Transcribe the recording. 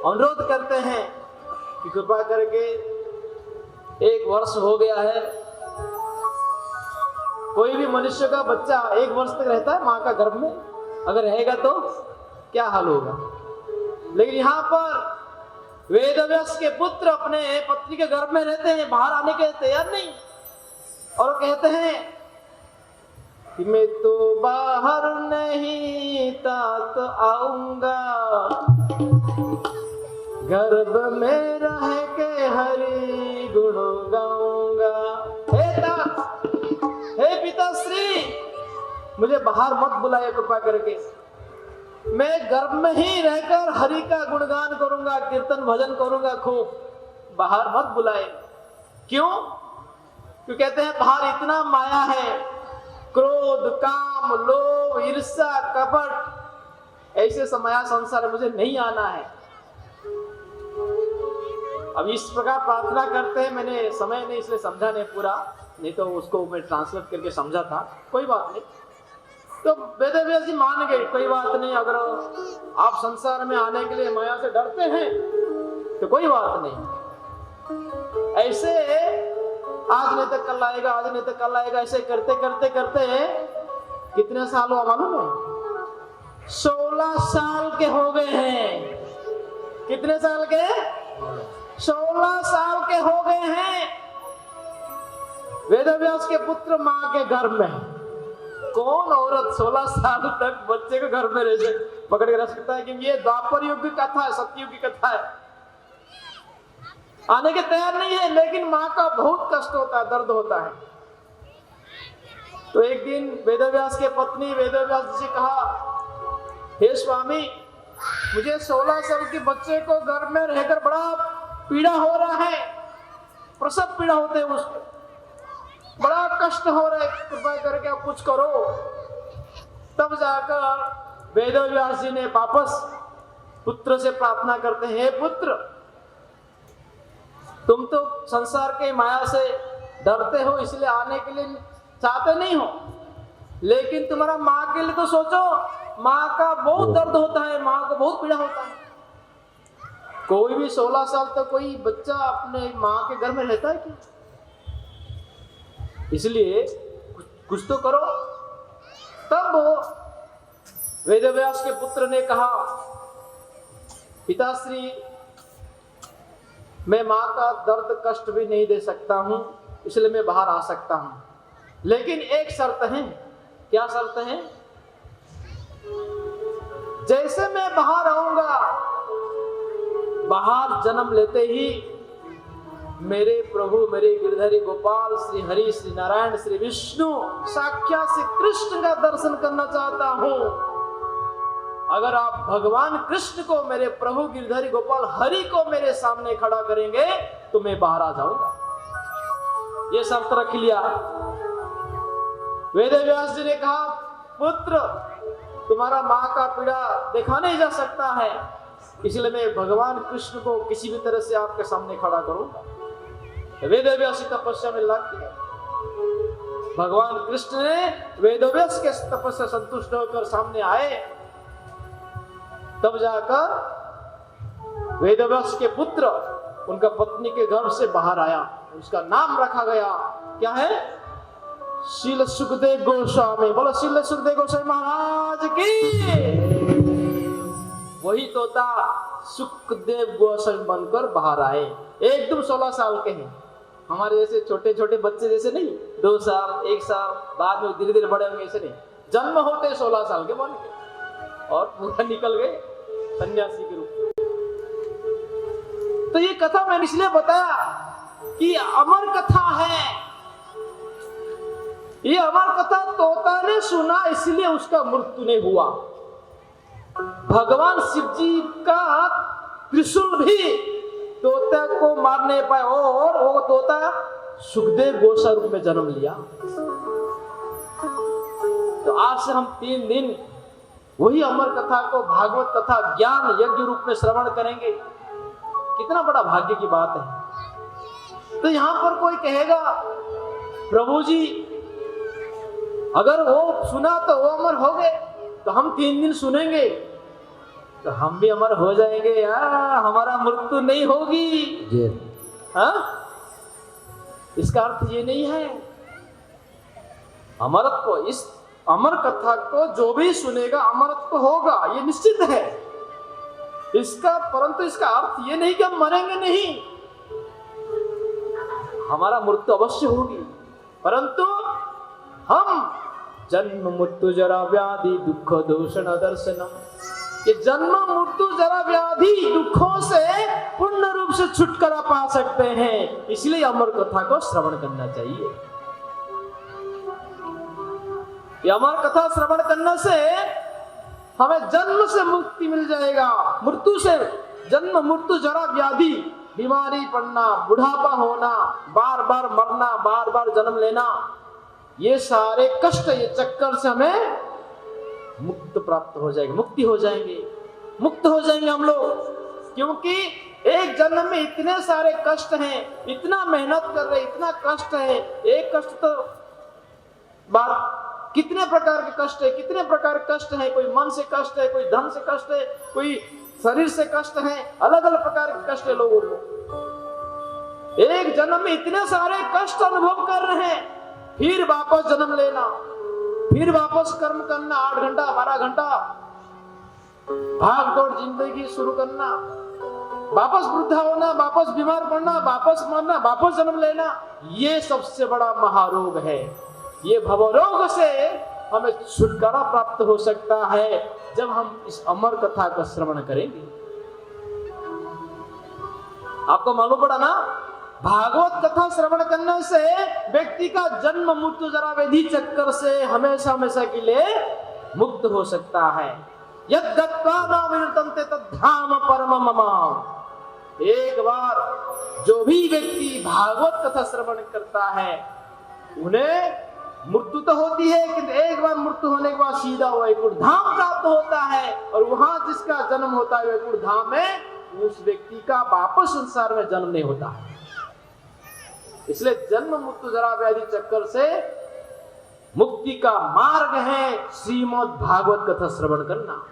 अनुरोध करते हैं कि कृपा करके 1 वर्ष हो गया है। कोई भी मनुष्य का बच्चा 1 वर्ष तक रहता है माँ का गर्भ में, अगर रहेगा तो क्या हाल होगा। लेकिन यहाँ पर वेदव्यास के पुत्र अपने पत्नी के गर्भ में रहते हैं, बाहर आने के तैयार नहीं, और कहते हैं कि मैं तो बाहर नहीं तात आऊंगा, गर्भ में रह के हरि गुण गाऊंगा। हे तात, हे पिताश्री, मुझे बाहर मत बुलाए कृपा करके, मैं गर्भ में ही रहकर हरि का गुणगान करूंगा, कीर्तन भजन करूंगा खूब, बाहर मत बुलाए। क्यों? क्यों कहते हैं बाहर इतना माया है, क्रोध, काम, लोभ, ईर्ष्या, कपट, ऐसे समाया संसार मुझे नहीं आना है। अब इस प्रकार प्रार्थना करते हैं। मैंने समय नहीं इसलिए समझा नहीं पूरा, नहीं तो उसको मैं ट्रांसलेट करके समझा था, कोई बात नहीं। तो वेदव्यास जी मान गए, कोई बात नहीं, अगर आप संसार में आने के लिए माया से डरते हैं तो कोई बात नहीं। ऐसे आज नहीं तो कल आएगा, आज नहीं तो कल आएगा, ऐसे करते करते करते कितने साल हुआ मालूम है? 16 साल के हो गए हैं। कितने साल के? 16 साल के हो गए हैं वेदव्यास के पुत्र मां के गर्भ में। कौन औरत 16 साल तक बच्चे को घर में रह पकड़ के रख सकता है? क्योंकि ये द्वापर युग की कथा है, सतयुग की कथा है। आने के तैयार नहीं है, लेकिन मां का बहुत कष्ट होता है, दर्द होता है। तो एक दिन वेदव्यास के पत्नी वेदव्यास जी से कहा, हे स्वामी, मुझे 16 साल के बच्चे को घर में रहकर बड़ा पीड़ा हो रहा है, प्रसव पीड़ा होते हैं उसको, बड़ा कष्ट हो रहा है, कृपा करके आप कुछ करो। तब जाकर वेदव्यास जी ने वापस पुत्र से प्रार्थना करते हैं, हे पुत्र, तुम तो संसार के माया से डरते हो, इसलिए आने के लिए चाहते नहीं हो, लेकिन तुम्हारा माँ के लिए तो सोचो। माँ का बहुत दर्द होता है, माँ को बहुत पीड़ा होता है। कोई भी 16 साल तक कोई बच्चा अपने माँ के घर में रहता है क्या? इसलिए कुछ तो करो। तब वेदव्यास के पुत्र ने कहा, पिताश्री, मैं मां का दर्द कष्ट भी नहीं दे सकता हूं, इसलिए मैं बाहर आ सकता हूं, लेकिन एक शर्त है। क्या शर्त है? जैसे मैं बाहर आऊंगा, बाहर जन्म लेते ही मेरे प्रभु, मेरे गिरधरी गोपाल, श्री हरि, श्री नारायण, श्री विष्णु, साक्षात श्री कृष्ण का दर्शन करना चाहता हूं। अगर आप भगवान कृष्ण को, मेरे प्रभु गिरधरी गोपाल हरि को मेरे सामने खड़ा करेंगे तो मैं बाहर आ जाऊंगा। ये शर्त रख लिया। वेदव्यास जी ने कहा, पुत्र, तुम्हारा मां का पीड़ा देखा नहीं जा सकता है, इसलिए मैं भगवान कृष्ण को किसी भी तरह से आपके सामने खड़ा करूंगा। वेदव्यास तपस्या में लग गए। भगवान कृष्ण ने वेदव्यास के तपस्या संतुष्ट होकर सामने आए। तब जाकर वेदव्यास के पुत्र उनका पत्नी के घर से बाहर आया। उसका नाम रखा गया, क्या है? शील सुखदेव गोस्वामी। बोलो शील सुखदेव गोस्वामी महाराज की। वही तोता सुखदेव गोस्वामी बनकर बाहर आए। एकदम 16 साल के हैं। हमारे जैसे छोटे छोटे बच्चे जैसे नहीं, 2 साल 1 साल बाद में धीरे धीरे बड़े होंगे, ऐसे नहीं। जन्म होते 16 साल के बन गए और पूरा निकल गए सन्यासी के रूप में। तो ये कथा मैंने इसलिए बताया कि अमर कथा है। ये अमर कथा तोता ने सुना, इसलिए उसका मृत्यु नहीं हुआ। भगवान शिव जी का त्रिशूल भी तोता को मार नहीं पाए, और वो तोता सुखदेव गोस्वामी रूप में जन्म लिया। तो आज से हम 3 दिन वही अमर कथा को, भागवत कथा ज्ञान यज्ञ रूप में श्रवण करेंगे। कितना बड़ा भाग्य की बात है। तो यहां पर कोई कहेगा, प्रभु जी अगर वो सुना तो वो अमर हो गए, तो हम 3 दिन सुनेंगे। तो हम भी अमर हो जाएंगे या हमारा मृत्यु नहीं होगी? जी हाँ, इसका अर्थ ये नहीं है। अमरत्व, इस अमर कथा को जो भी सुनेगा अमरत्व होगा, ये निश्चित है इसका। परंतु इसका अर्थ ये नहीं कि हम मरेंगे नहीं, हमारा मृत्यु अवश्य होगी, परंतु हम जन्म मृत्यु जरा व्याधि दुख दूषण दर्शनम, ये जन्म मृत्यु जरा व्याधि दुखों से पूर्ण रूप से छुटकारा पा सकते हैं। इसलिए अमर कथा को श्रवण करना चाहिए। ये अमर कथा श्रवण करने से हमें जन्म से मुक्ति मिल जाएगा, मृत्यु से, जन्म मृत्यु जरा व्याधि, बीमारी पड़ना, बुढ़ापा होना, बार बार मरना, बार बार जन्म लेना, ये सारे कष्ट, ये चक्कर से हमें मुक्त प्राप्त हो जाएगी, मुक्ति हो जाएंगे, मुक्त हो जाएंगे हम लोग। क्योंकि एक जन्म में इतने सारे कष्ट हैं, इतना मेहनत कर रहे, इतना कष्ट है। एक कष्ट तो बात, कितने प्रकार के कष्ट है, कितने प्रकार के कष्ट है। कोई मन से कष्ट है, कोई धन से कष्ट है, कोई शरीर से कष्ट है, अलग अलग प्रकार के कष्ट है लोगों को। एक जन्म में इतने सारे कष्ट अनुभव कर रहे हैं, फिर वापस जन्म लेना, फिर वापस कर्म करना, 8 घंटा 12 घंटा भाग दौड़ जिंदगी शुरू करना, वापस वृद्धा होना, वापस बीमार पड़ना, वापस मरना, वापस जन्म लेना, ये सबसे बड़ा महारोग है। ये भवरोग से हमें छुटकारा प्राप्त हो सकता है जब हम इस अमर कथा का श्रवण करेंगे। आपको मालूम पड़ा ना, भागवत कथा श्रवण करने से व्यक्ति का जन्म मृत्यु जरा व्याधि चक्कर से हमेशा हमेशा के लिए मुक्त हो सकता है। यद गत्वा न विनुतन्ते तद्धाम परमम मम। एक बार जो भी व्यक्ति भागवत कथा श्रवण करता है उन्हें मृत्यु तो होती है, किंतु एक बार मृत्यु होने के बाद सीधा वैकुंठ धाम प्राप्त होता है, और वहां जिसका जन्म होता है वैकुंठ धाम में, उस व्यक्ति का वापस संसार में जन्म नहीं होता है। इसलिए जन्म मृत्यु जरा व्याधि चक्कर से मुक्ति का मार्ग है श्रीमद् भागवत कथा श्रवण करना।